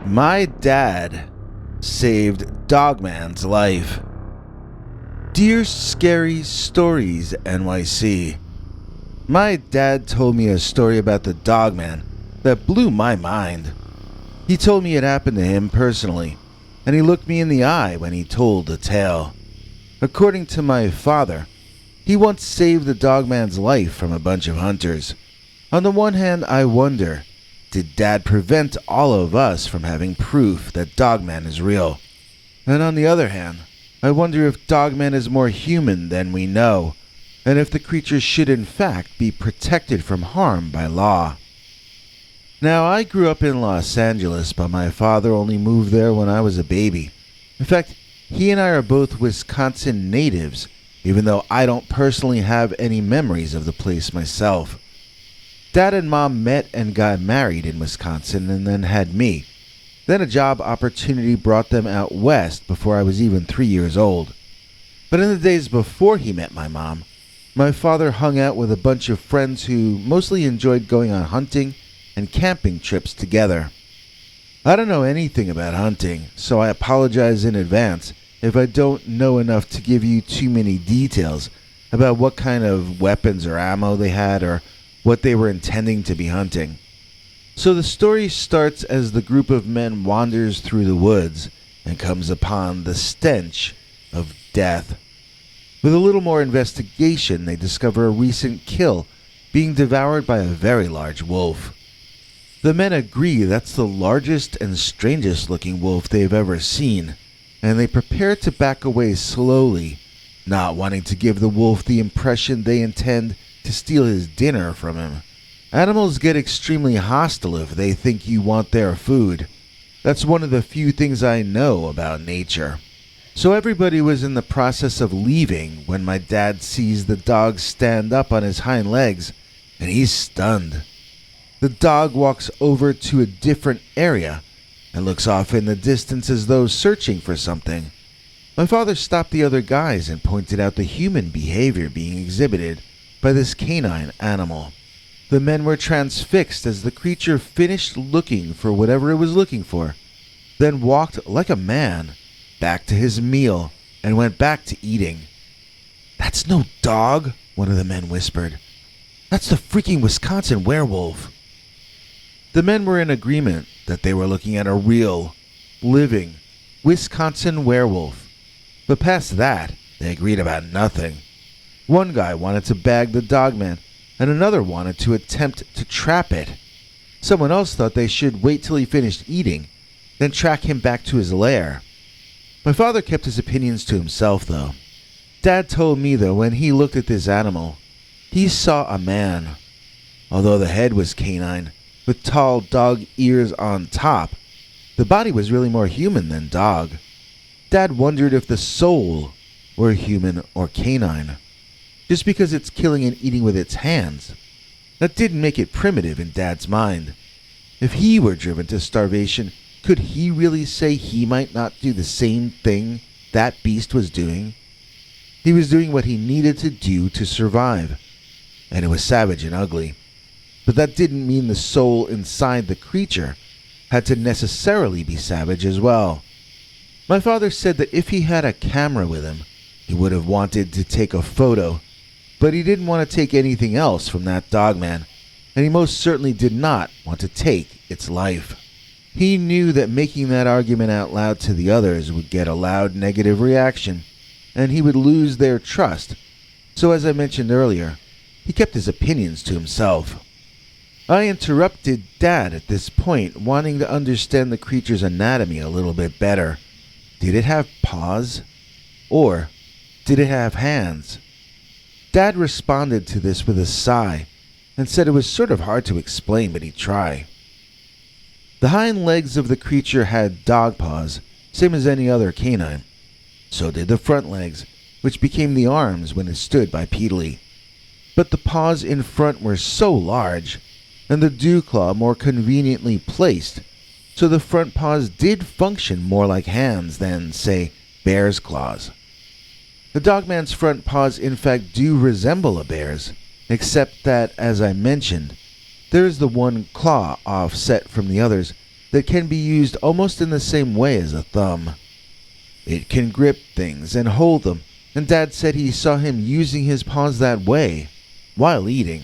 My dad saved Dogman's life. Dear Scary Stories NYC. My dad told me a story about the Dogman that blew my mind. He told me it happened to him personally, and he looked me in the eye when he told the tale. According to my father, he once saved the Dogman's life from a bunch of hunters. On the one hand, I wonder, did Dad prevent all of us from having proof that Dogman is real? And on the other hand, I wonder if Dogman is more human than we know, and if the creature should in fact be protected from harm by law. Now, I grew up in Los Angeles, but my father only moved there when I was a baby. In fact, he and I are both Wisconsin natives, even though I don't personally have any memories of the place myself. Dad and Mom met and got married in Wisconsin and then had me. Then a job opportunity brought them out west before I was even 3 years old. But in the days before he met my mom, my father hung out with a bunch of friends who mostly enjoyed going on hunting and camping trips together. I don't know anything about hunting, so I apologize in advance if I don't know enough to give you too many details about what kind of weapons or ammo they had or what they were intending to be hunting. So the story starts as the group of men wanders through the woods and comes upon the stench of death. With a little more investigation, they discover a recent kill being devoured by a very large wolf. The men agree that's the largest and strangest looking wolf they've ever seen, and they prepare to back away slowly, not wanting to give the wolf the impression they intend to steal his dinner from him. Animals get extremely hostile if they think you want their food. That's one of the few things I know about nature. So everybody was in the process of leaving when my dad sees the dog stand up on his hind legs, and he's stunned. The dog walks over to a different area and looks off in the distance as though searching for something. My father stopped the other guys and pointed out the human behavior being exhibited by this canine animal. The men were transfixed as the creature finished looking for whatever it was looking for, then walked like a man back to his meal and went back to eating. "That's no dog," one of the men whispered. "That's the freaking Wisconsin werewolf." The men were in agreement that they were looking at a real, living Wisconsin werewolf. But past that, they agreed about nothing. One guy wanted to bag the Dogman, and another wanted to attempt to trap it. Someone else thought they should wait till he finished eating, then track him back to his lair. My father kept his opinions to himself, though. Dad told me that when he looked at this animal, he saw a man. Although the head was canine, with tall dog ears on top, the body was really more human than dog. Dad wondered if the soul were human or canine, just because it's killing and eating with its hands. That didn't make it primitive in Dad's mind. If he were driven to starvation, could he really say he might not do the same thing that beast was doing? He was doing what he needed to do to survive, and it was savage and ugly. But that didn't mean the soul inside the creature had to necessarily be savage as well. My father said that if he had a camera with him, he would have wanted to take a photo, but he didn't want to take anything else from that Dogman, and he most certainly did not want to take its life. He knew that making that argument out loud to the others would get a loud negative reaction, and he would lose their trust. So as I mentioned earlier, he kept his opinions to himself. I interrupted Dad at this point, wanting to understand the creature's anatomy a little bit better. Did it have paws? Or did it have hands? Dad responded to this with a sigh and said it was sort of hard to explain, but he'd try. The hind legs of the creature had dog paws, same as any other canine. So did the front legs, which became the arms when it stood bipedally. But the paws in front were so large, and the dew claw more conveniently placed, so the front paws did function more like hands than, say, bear's claws. The Dogman's front paws in fact do resemble a bear's, except that, as I mentioned, there is the one claw offset from the others that can be used almost in the same way as a thumb. It can grip things and hold them, and Dad said he saw him using his paws that way while eating.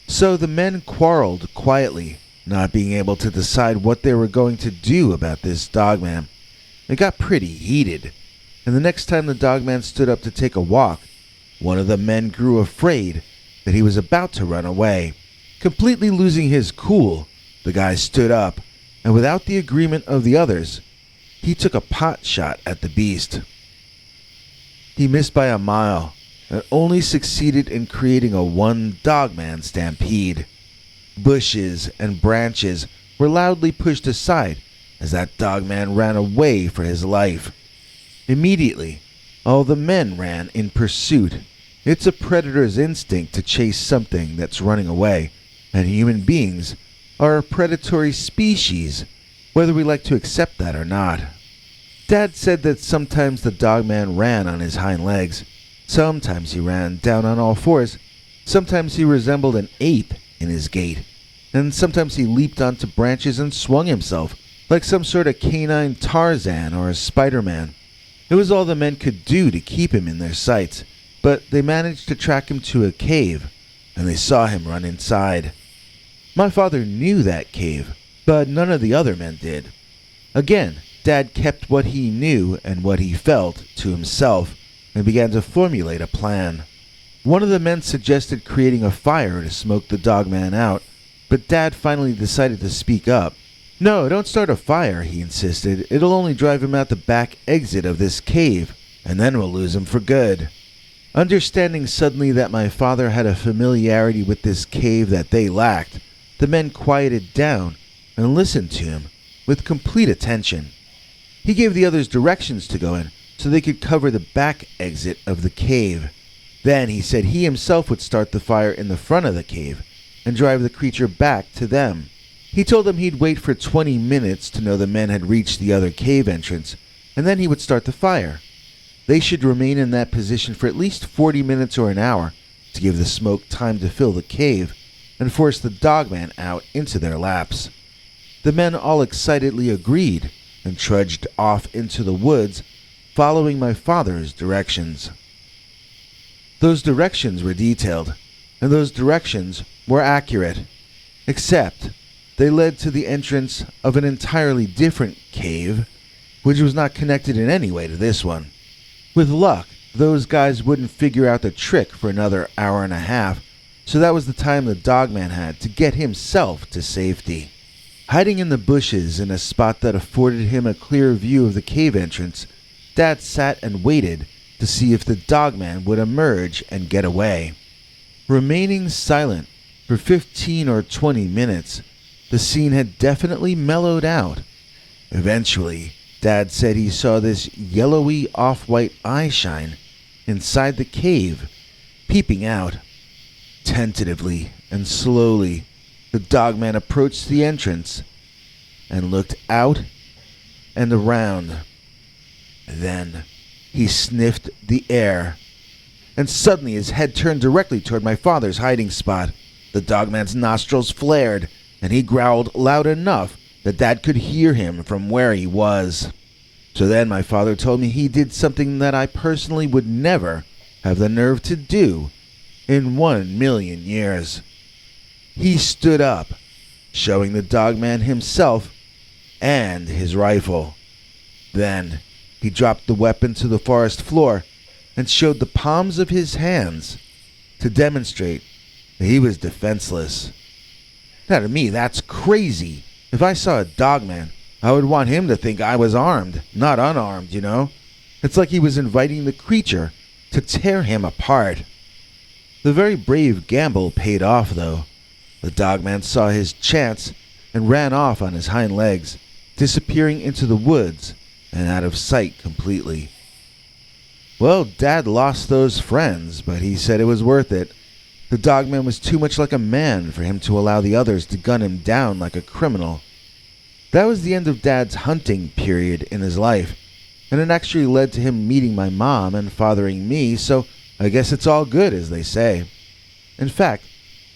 So the men quarreled quietly, not being able to decide what they were going to do about this Dogman. It got pretty heated, and the next time the Dogman stood up to take a walk, one of the men grew afraid that he was about to run away. Completely losing his cool, the guy stood up, and without the agreement of the others, he took a pot shot at the beast. He missed by a mile, and only succeeded in creating a one-Dogman stampede. Bushes and branches were loudly pushed aside as that Dogman ran away for his life. Immediately, all the men ran in pursuit. It's a predator's instinct to chase something that's running away, and human beings are a predatory species, whether we like to accept that or not. Dad said that sometimes the Dogman ran on his hind legs, sometimes he ran down on all fours, sometimes he resembled an ape in his gait, and sometimes he leaped onto branches and swung himself like some sort of canine Tarzan or a Spider-Man. It was all the men could do to keep him in their sights, but they managed to track him to a cave, and they saw him run inside. My father knew that cave, but none of the other men did. Again, Dad kept what he knew and what he felt to himself and began to formulate a plan. One of the men suggested creating a fire to smoke the Dogman out, but Dad finally decided to speak up. "No, don't start a fire," he insisted. "It'll only drive him out the back exit of this cave, and then we'll lose him for good." Understanding suddenly that my father had a familiarity with this cave that they lacked, the men quieted down and listened to him with complete attention. He gave the others directions to go in so they could cover the back exit of the cave. Then he said he himself would start the fire in the front of the cave and drive the creature back to them. He told them he'd wait for 20 minutes to know the men had reached the other cave entrance, and then he would start the fire. They should remain in that position for at least 40 minutes or an hour to give the smoke time to fill the cave and force the Dogman out into their laps. The men all excitedly agreed and trudged off into the woods, following my father's directions. Those directions were detailed, and those directions were accurate, except they led to the entrance of an entirely different cave, which was not connected in any way to this one. With luck, those guys wouldn't figure out the trick for another hour and a half, so that was the time the Dogman had to get himself to safety. Hiding in the bushes in a spot that afforded him a clear view of the cave entrance, Dad sat and waited to see if the Dogman would emerge and get away. Remaining silent for 15 or 20 minutes, the scene had definitely mellowed out. Eventually, Dad said he saw this yellowy off-white eye shine inside the cave, peeping out. Tentatively and slowly, the Dogman approached the entrance and looked out and around. Then he sniffed the air, and suddenly his head turned directly toward my father's hiding spot. The Dogman's nostrils flared, and he growled loud enough that Dad could hear him from where he was. So then my father told me he did something that I personally would never have the nerve to do in 1,000,000 years. He stood up, showing the Dogman himself and his rifle. Then he dropped the weapon to the forest floor and showed the palms of his hands to demonstrate that he was defenseless. Now to me, that's crazy. If I saw a Dogman, I would want him to think I was armed, not unarmed, you know? It's like he was inviting the creature to tear him apart. The very brave gamble paid off, though. The Dogman saw his chance and ran off on his hind legs, disappearing into the woods and out of sight completely. Well, Dad lost those friends, but he said it was worth it. The Dogman was too much like a man for him to allow the others to gun him down like a criminal. That was the end of Dad's hunting period in his life, and it actually led to him meeting my mom and fathering me, so I guess it's all good, as they say. In fact,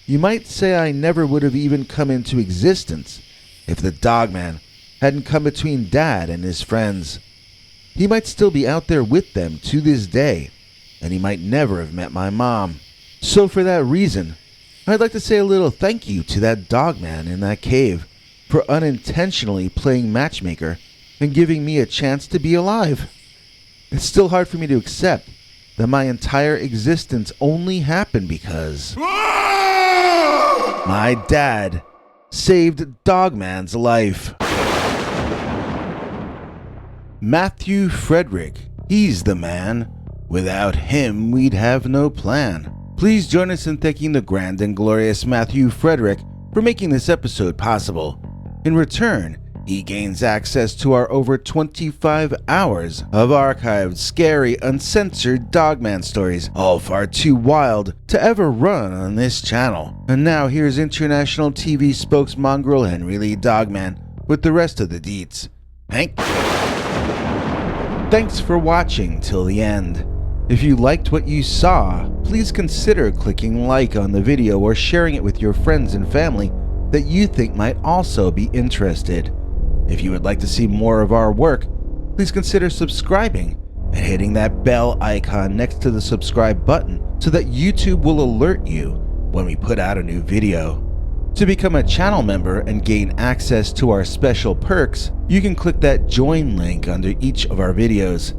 you might say I never would have even come into existence if the Dogman hadn't come between Dad and his friends. He might still be out there with them to this day, and he might never have met my mom. So for that reason, I'd like to say a little thank you to that Dogman in that cave for unintentionally playing matchmaker and giving me a chance to be alive. It's still hard for me to accept that my entire existence only happened because my dad saved Dogman's life. Matthew Frederick, he's the man. Without him, we'd have no plan. Please join us in thanking the grand and glorious Matthew Frederick for making this episode possible. In return, he gains access to our over 25 hours of archived, scary, uncensored Dogman stories, all far too wild to ever run on this channel. And now here's international TV spokesmongrel Henry Lee Dogman with the rest of the deets. Hank? Thanks for watching till the end. If you liked what you saw, please consider clicking like on the video or sharing it with your friends and family that you think might also be interested. If you would like to see more of our work, please consider subscribing and hitting that bell icon next to the subscribe button so that YouTube will alert you when we put out a new video. To become a channel member and gain access to our special perks, you can click that join link under each of our videos.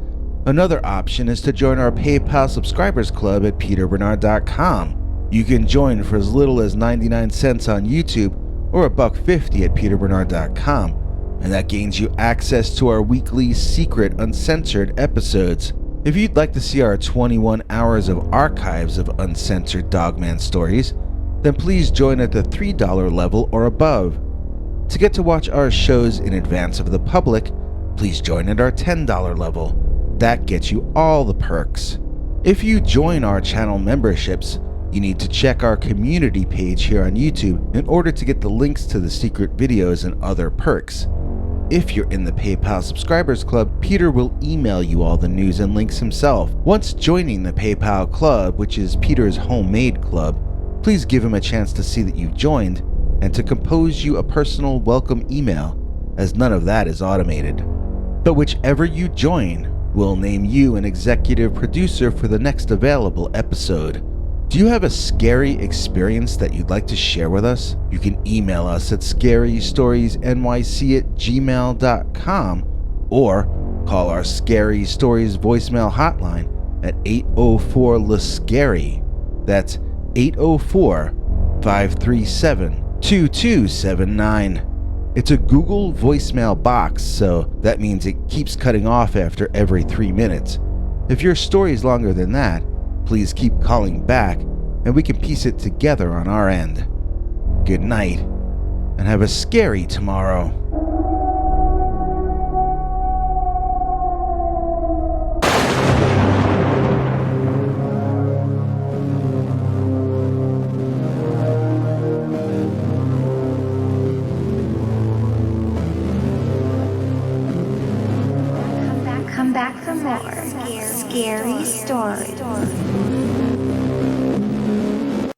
Another option is to join our PayPal subscribers club at peterbernard.com. You can join for as little as 99 cents on YouTube or $1.50 at peterbernard.com, and that gains you access to our weekly secret uncensored episodes. If you'd like to see our 21 hours of archives of uncensored Dogman stories, then please join at the $3 level or above. To get to watch our shows in advance of the public, please join at our $10 level. That gets you all the perks. If you join our channel memberships, you need to check our community page here on YouTube in order to get the links to the secret videos and other perks. If you're in the PayPal subscribers club, Peter will email you all the news and links himself. Once joining the PayPal club, which is Peter's homemade club, please give him a chance to see that you've joined and to compose you a personal welcome email, as none of that is automated. But whichever you join, we'll name you an executive producer for the next available episode. Do you have a scary experience that you'd like to share with us? You can email us at scarystoriesnyc@gmail.com or call our Scary Stories voicemail hotline at 804-LA-SCARY. That's 804-537-2279. It's a Google voicemail box, so that means it keeps cutting off after every 3 minutes. If your story is longer than that, please keep calling back and we can piece it together on our end. Good night, and have a scary tomorrow. Come back for more scary stories.